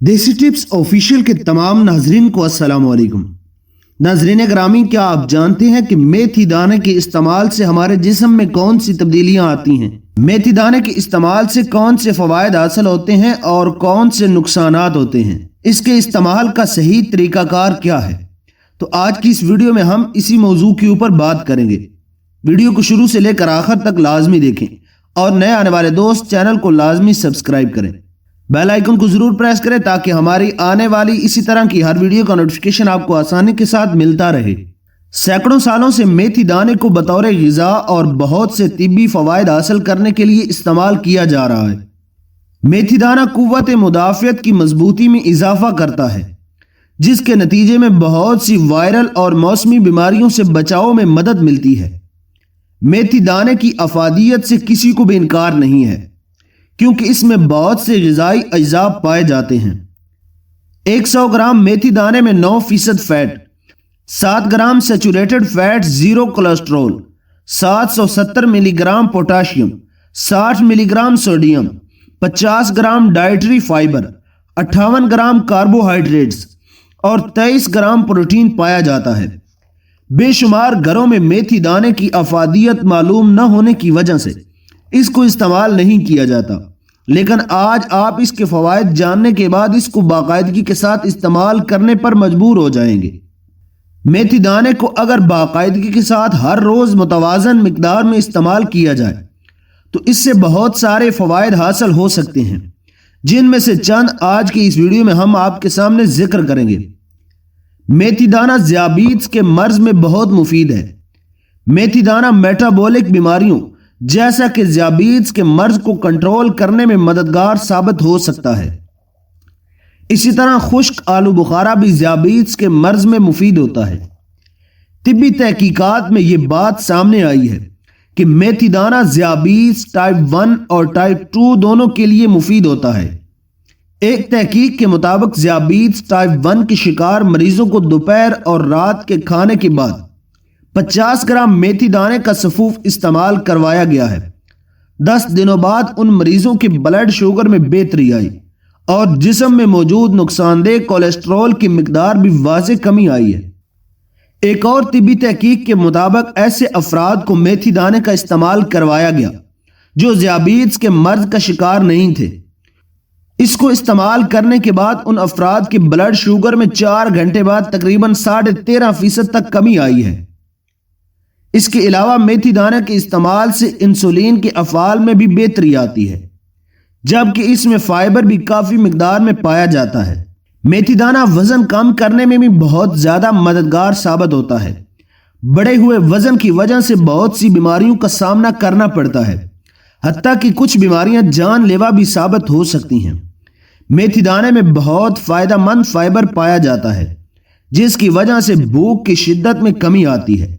देसी tips official के तमाम नाजरीन को अस्सलाम वालेकुम। नाजरीन ग्रामी, क्या आप जानते हैं कि मेथी दाने के इस्तेमाल से हमारे जिस्म में कौन सी तब्दीलियां आती हैं? मेथी दाने के इस्तेमाल से कौन से फवायद हासिल होते हैं और कौन से नुकसानात होते हैं? इसके इस्तेमाल का सही तरीकाकार क्या है? तो आज की इस वीडियो में हम इसी मौजू के ऊपर बात करेंगे। वीडियो को शुरू से लेकर आखिर तक लाजमी देखें और नए आने वाले दोस्त चैनल को लाजमी सब्सक्राइब करें। बेल आइकन को जरूर प्रेस करें ताकि हमारी आने वाली इसी तरह की हर वीडियो का नोटिफिकेशन आपको आसानी के साथ मिलता रहे। सैकड़ों सालों से मेथी दाने को बतौर ग़िज़ा और बहुत से तिब्बी फवायद हासिल करने के लिए इस्तेमाल किया जा रहा है। मेथी दाना कुव्वत मुदाफ़ियत की मजबूती में इजाफा करता है, जिसके नतीजे में बहुत सी वायरल और मौसमी बीमारियों से बचाव में मदद मिलती है। मेथी दाने की अफादियत से किसी को भी इनकार नहीं है, क्योंकि इसमें बहुत से ग़िज़ाई अज्जा पाए जाते हैं। 100 ग्राम मेथी दाने में 9% fat, 7 gram saturated fat, 0 cholesterol, 770 milligram potassium, 60 milligram sodium, 50 gram dietary fibre, 58 gram carbohydrates और 23 ग्राम प्रोटीन पाया जाता है। बेशुमार घरों में मेथी दाने की अफादियत मालूम न होने की वजह से इसको इस्तेमाल नहीं किया जाता, लेकिन आज आप इसके फवायद जानने के बाद इसको बाकायदगी के साथ इस्तेमाल करने पर मजबूर हो जाएंगे। मेथी दाने को अगर बाकायदगी के साथ हर रोज मुतवाजन मिकदार में इस्तेमाल किया जाए तो इससे बहुत सारे फवायद हासिल हो सकते हैं, जिनमें से चंद आज की इस वीडियो में हम आपके सामने जिक्र करेंगे। मेथी दाना ज़ियाबीत्स के मर्ज में बहुत मुफीद है। मेथी दाना मेटाबॉलिक बीमारियों जैसा कि ज़ियाबीत्स के मर्ज को कंट्रोल करने में मददगार साबित हो सकता है। इसी तरह खुश्क आलू बुखारा भी ज़ियाबीत्स के मर्ज में मुफीद होता है। तिब्बी तहकीकात में यह बात सामने आई है कि मेथी दाना ज़ियाबीत्स टाइप 1 और टाइप 2 दोनों के लिए मुफीद होता है। एक तहकीक के मुताबिक ज़ियाबीत्स टाइप 1 के शिकार मरीजों को दोपहर और रात के खाने के बाद 50 ग्राम मेथी दाने का सफूफ इस्तेमाल करवाया गया है। 10 दिनों बाद उन मरीजों के ब्लड शुगर में बेहतरी आई और जिस्म में मौजूद नुकसानदेह कोलेस्ट्रॉल की मिकदार भी वाज़ेह कमी आई है। एक और तिब्बी तहकीक के मुताबिक ऐसे अफराद को मेथी दाने का इस्तेमाल करवाया गया जो ज़ियाबीत्स के मर्ज का शिकार नहीं थे। इसको इस्तेमाल करने के बाद उन अफराद के ब्लड शुगर में 4 घंटे बाद तकरीबन 13.5% तक कमी आई है। इसके अलावा मेथी दाने के इस्तेमाल से इंसुलिन के अफ़ाल में भी बेहतरी आती है, जबकि इसमें फाइबर भी काफ़ी मिकदार में पाया जाता है। मेथी दाना वज़न कम करने में भी बहुत ज़्यादा मददगार साबित होता है। बढ़े हुए वज़न की वजह से बहुत सी बीमारियों का सामना करना पड़ता है, हत्ता कि कुछ बीमारियां जानलेवा भी साबित हो सकती हैं। मेथी दाने में बहुत फ़ायदेमंद फाइबर पाया जाता है, जिसकी वजह से भूख की शिद्दत में कमी आती है।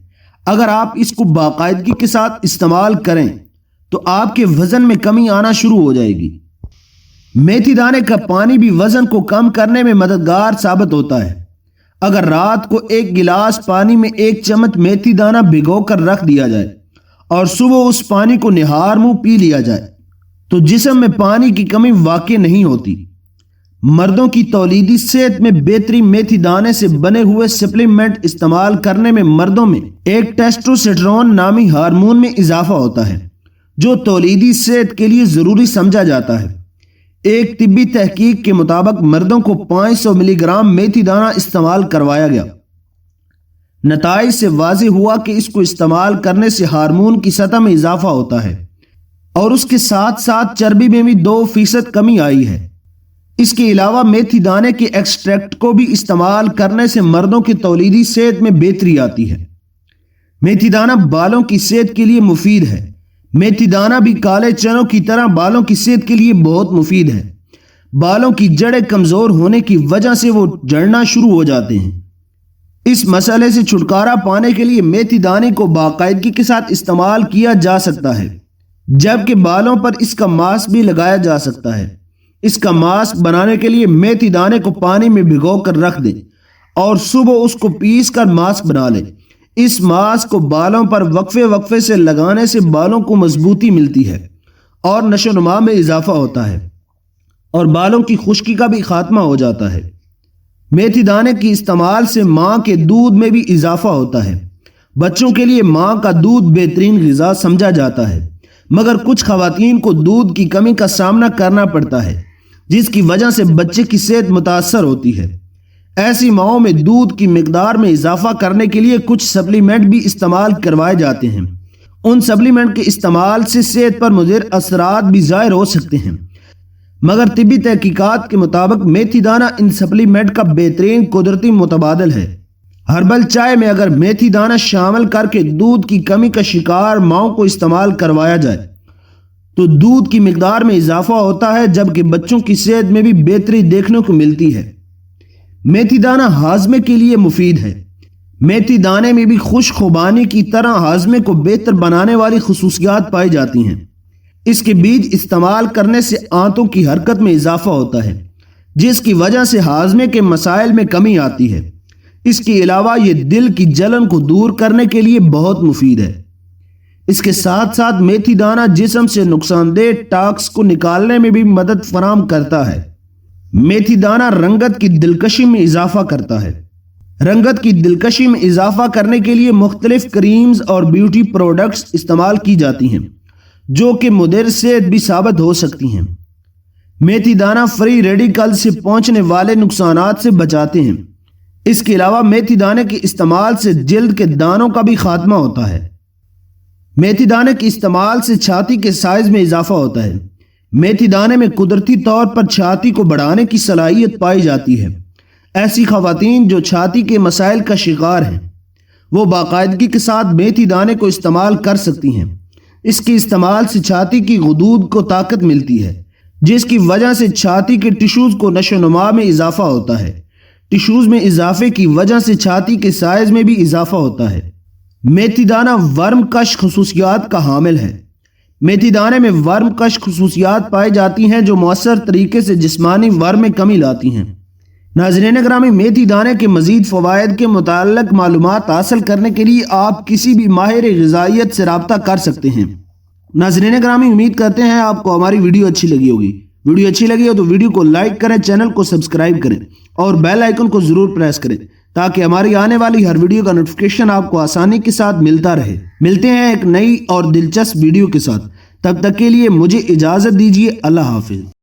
अगर आप इसको बाकायदगी के साथ इस्तेमाल करें तो आपके वजन में कमी आना शुरू हो जाएगी। मेथी दाने का पानी भी वजन को कम करने में मददगार साबित होता है। अगर रात को 1 गिलास पानी में 1 चम्मच मेथी दाना भिगोकर रख दिया जाए और सुबह उस पानी को निहार मुंह पी लिया जाए तो जिस्म में पानी की कमी वाक़ई नहीं होती। मर्दों की तौलीदी सेहत में बेहतरी मेथी दाने से बने हुए सप्लीमेंट इस्तेमाल करने में मर्दों में एक टेस्टोस्टेरोन नामी हार्मोन में इजाफा होता है, जो तौलीदी सेहत के लिए ज़रूरी समझा जाता है। एक तिब्बी तहकीक के मुताबिक मर्दों को 500 मिलीग्राम मेथी दाना इस्तेमाल करवाया गया। नताइज से वाज़ेह हुआ कि इसको इस्तेमाल करने से हार्मोन की सतह में इजाफा होता है और उसके साथ साथ चर्बी में भी 2% कमी आई है। इसके अलावा मेथी दाने के एक्सट्रैक्ट को भी इस्तेमाल करने से मर्दों की तौलीदी सेहत में बेहतरी आती है। मेथी दाना बालों की सेहत के लिए मुफीद है। मेथी दाना भी काले चनों की तरह बालों की सेहत के लिए बहुत मुफीद है। बालों की जड़ें कमजोर होने की वजह से वो झड़ना शुरू हो जाते हैं। इस मसले से छुटकारा पाने के लिए मेथी दाने को बाकायदगी के साथ इस्तेमाल किया जा सकता है, जबकि बालों पर इसका मास्क भी लगाया जा सकता है। इसका मास्क बनाने के लिए मेथी दाने को पानी में भिगोकर रख दें और सुबह उसको पीस कर मास्क बना लें। इस मास्क को बालों पर वक्फे वक्फे से लगाने से बालों को मजबूती मिलती है और नशोनुमा में इजाफा होता है। اور بالوں کی خشکی کا بھی خاتمہ ہو جاتا ہے۔ میتھی دانے کی استعمال سے ماں کے دودھ میں بھی اضافہ ہوتا ہے۔ بچوں کے لیے ماں کا دودھ بہترین غذا سمجھا جاتا ہے، مگر کچھ خواتین کو دودھ کی کمی کا سامنا کرنا پڑتا ہے، جس کی وجہ سے بچے کی صحت متاثر ہوتی ہے۔ ایسی ماؤں میں دودھ کی مقدار میں اضافہ کرنے کے لیے کچھ سپلیمنٹ بھی استعمال کروائے جاتے ہیں۔ ان سپلیمنٹ کے استعمال سے صحت پر مضر اثرات بھی ظاہر ہو سکتے ہیں، مگر طبی تحقیقات کے مطابق میتھی دانہ ان سپلیمنٹ کا بہترین قدرتی متبادل ہے۔ ہربل چائے میں اگر میتھی دانہ شامل کر کے دودھ کی کمی کا شکار ماؤں کو استعمال کروایا جائے تو دودھ کی مقدار میں اضافہ ہوتا ہے، جبکہ بچوں کی صحت میں بھی بہتری دیکھنے کو ملتی ہے۔ میتھی دانہ ہاضمے کے لیے مفید ہے۔ میتھی دانے میں بھی خشک خوبانی کی طرح ہاضمے کو بہتر بنانے والی خصوصیات پائی جاتی ہیں۔ اس کے بیج استعمال کرنے سے آنتوں کی حرکت میں اضافہ ہوتا ہے، جس کی وجہ سے ہاضمے کے مسائل میں کمی آتی ہے۔ اس کے علاوہ یہ دل کی جلن کو دور کرنے کے لیے بہت مفید ہے۔ اس کے ساتھ ساتھ میتھی دانہ جسم سے نقصان دہ ٹاکس کو نکالنے میں بھی مدد فراہم کرتا ہے۔ میتھی دانہ رنگت کی دلکشی میں اضافہ کرتا ہے۔ رنگت کی دلکشی میں اضافہ کرنے کے لیے مختلف کریمز اور بیوٹی پروڈکٹس استعمال کی جاتی ہیں، جو کہ مضر صحت بھی ثابت ہو سکتی ہیں۔ میتھی دانہ فری ریڈیکل سے پہنچنے والے نقصانات سے بچاتے ہیں۔ اس کے علاوہ میتھی دانے کے استعمال سے جلد کے دانوں کا بھی خاتمہ ہوتا ہے۔ میتھی دانے کے استعمال سے چھاتی کے سائز میں اضافہ ہوتا ہے۔ میتھی دانے میں قدرتی طور پر چھاتی کو بڑھانے کی صلاحیت پائی جاتی ہے۔ ایسی خواتین جو چھاتی کے مسائل کا شکار ہیں، وہ باقاعدگی کے ساتھ میتھی دانے کو استعمال کر سکتی ہیں۔ اس کے استعمال سے چھاتی کی غدود کو طاقت ملتی ہے، جس کی وجہ سے چھاتی کے ٹشوز کو نشو و نما میں اضافہ ہوتا ہے۔ ٹشوز میں اضافے کی وجہ سے چھاتی کے سائز میں بھی اضافہ ہوتا ہے۔ میتھی دانہ ورم کش خصوصیات کا حامل ہے۔ میتھی دانے میں ورم کش خصوصیات پائی جاتی ہیں جو مؤثر طریقے سے جسمانی ورم میں کمی لاتی ہیں۔ ناظرین گرامی، میتھی دانے کے مزید فوائد کے متعلق معلومات حاصل کرنے کے لیے آپ کسی بھی ماہر غذائیت سے رابطہ کر سکتے ہیں۔ ناظرین گرامی، امید کرتے ہیں آپ کو ہماری ویڈیو اچھی لگی ہوگی۔ ویڈیو اچھی لگی ہو تو ویڈیو کو لائک کریں، چینل کو سبسکرائب کریں اور بیل آئیکن کو ضرور پریس کریں تاکہ ہماری آنے والی ہر ویڈیو کا نوٹیفیکیشن آپ کو آسانی کے ساتھ ملتا رہے۔ ملتے ہیں ایک نئی اور دلچسپ ویڈیو کے ساتھ، تب تک کے لیے مجھے اجازت دیجیے۔ اللہ حافظ۔